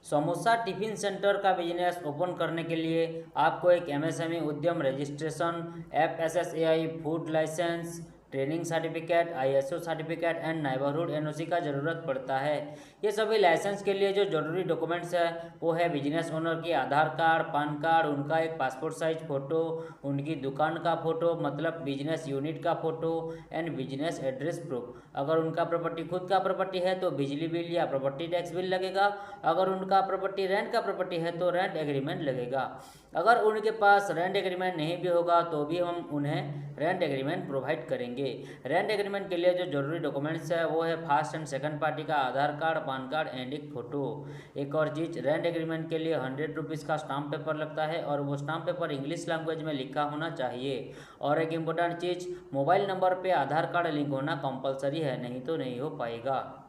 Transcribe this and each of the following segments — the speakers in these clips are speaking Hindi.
समोसा टिफिन सेंटर का बिजनेस ओपन करने के लिए आपको एक MSME Udyam registration, FSSAI food licence, training certificate, ISO certificate and neighbourhood NOC का ज़रूरत पड़ता है। ये सभी लाइसेंस के लिए जो जरूरी डॉक्यूमेंट्स है वो है बिजनेस ओनर की आधार कार्ड, पान कार्ड, उनका एक पासपोर्ट साइज फ़ोटो, उनकी दुकान का फ़ोटो मतलब बिजनेस यूनिट का photo and business address proof. अगर उनका प्रॉपर्टी खुद का प्रॉपर्टी है तो बिजली बिल या प्रॉपर्टी टैक्स बिल लगेगा। अगर उनका प्रॉपर्टी रेंट का प्रॉपर्टी है तो रेंट एग्रीमेंट लगेगा। अगर उनके पास रेंट एग्रीमेंट नहीं भी होगा तो भी हम उन्हें रेंट एग्रीमेंट प्रोवाइड करेंगे। रेंट एग्रीमेंट के लिए जो जरूरी डॉक्यूमेंट्स है वो है फर्स्ट एंड सेकंड पार्टी का आधार कार्ड, पान कार्ड एंड एक फ़ोटो। एक और चीज़, रेंट एग्रीमेंट के लिए 100 रुपीज़ का स्टाम्प पेपर लगता है और वो स्टाम्प पेपर इंग्लिश लैंग्वेज में लिखा होना चाहिए। और एक इम्पोर्टेंट चीज़, मोबाइल नंबर पे आधार कार्ड लिंक होना कंपलसरी है, नहीं तो नहीं हो पाएगा।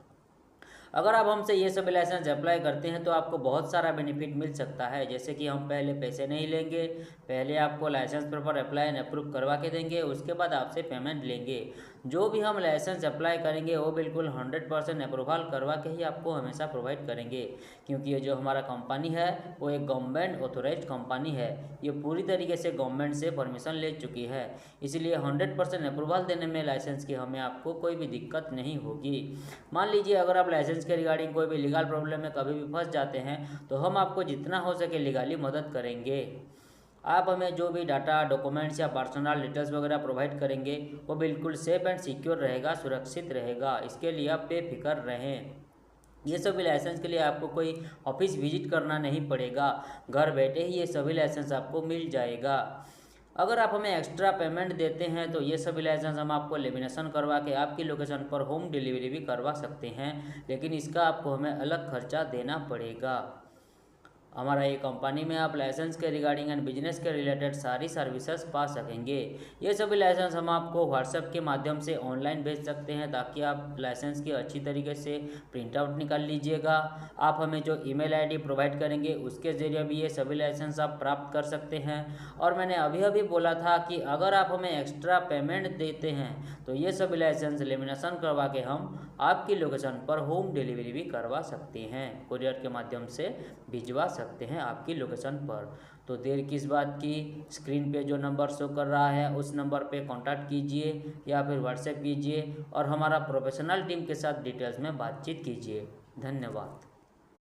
अगर आप हमसे ये सब लाइसेंस अप्लाई करते हैं तो आपको बहुत सारा बेनिफिट मिल सकता है, जैसे कि हम पहले पैसे नहीं लेंगे, पहले आपको licence paper apply and approve करवा के देंगे, उसके बाद आपसे पेमेंट लेंगे। जो भी हम लाइसेंस अप्लाई करेंगे वो बिल्कुल 100% अप्रूवल करवा के ही आपको हमेशा प्रोवाइड करेंगे, क्योंकि ये जो हमारा कंपनी है वो एक गवर्नमेंट ऑथोराइज्ड कंपनी है। ये पूरी तरीके से गवर्नमेंट से परमिशन ले चुकी है, इसलिए 100% अप्रूवल देने में लाइसेंस की हमें आपको कोई भी दिक्कत नहीं होगी। मान लीजिए अगर आप लाइसेंस के रिगार्डिंग कोई भी लीगल प्रॉब्लम में कभी भी फंस जाते हैं तो हम आपको जितना हो सके लीगली मदद करेंगे। आप हमें जो भी डाटा, डॉक्यूमेंट्स या पर्सनल डिटेल्स वगैरह प्रोवाइड करेंगे वो बिल्कुल सेफ एंड सिक्योर रहेगा, सुरक्षित रहेगा। इसके लिए आप बेफिक्र रहें। ये सभी लाइसेंस के लिए आपको कोई ऑफिस विजिट करना नहीं पड़ेगा, घर बैठे ही ये सभी लाइसेंस आपको मिल जाएगा। अगर आप हमें एक्स्ट्रा पेमेंट देते हैं तो ये सभी लाइसेंस हम आपको लेमिनेशन करवा के आपकी लोकेशन पर होम डिलीवरी भी करवा सकते हैं, लेकिन इसका आपको हमें अलग खर्चा देना पड़ेगा। हमारा ये कंपनी में आप लाइसेंस के रिगार्डिंग एंड बिजनेस के रिलेटेड सारी सर्विसेज पा सकेंगे। ये सभी लाइसेंस हम आपको व्हाट्सएप के माध्यम से ऑनलाइन भेज सकते हैं ताकि आप लाइसेंस की अच्छी तरीके से प्रिंट आउट निकाल लीजिएगा। आप हमें जो ईमेल आईडी प्रोवाइड करेंगे उसके ज़रिए भी ये सभी लाइसेंस आप प्राप्त कर सकते हैं। और मैंने अभी अभी बोला था कि अगर आप हमें एक्स्ट्रा पेमेंट देते हैं तो ये सभी लाइसेंस लेमिनेशन करवा के हम आपकी लोकेशन पर होम डिलीवरी भी करवा सकते हैं, कुरियर के माध्यम से भिजवा सकते हैं आपकी लोकेशन पर। तो देर किस बात की, स्क्रीन पे जो नंबर शो कर रहा है उस नंबर पे कांटेक्ट कीजिए या फिर व्हाट्सएप कीजिए और हमारा प्रोफेशनल टीम के साथ डिटेल्स में बातचीत कीजिए। धन्यवाद।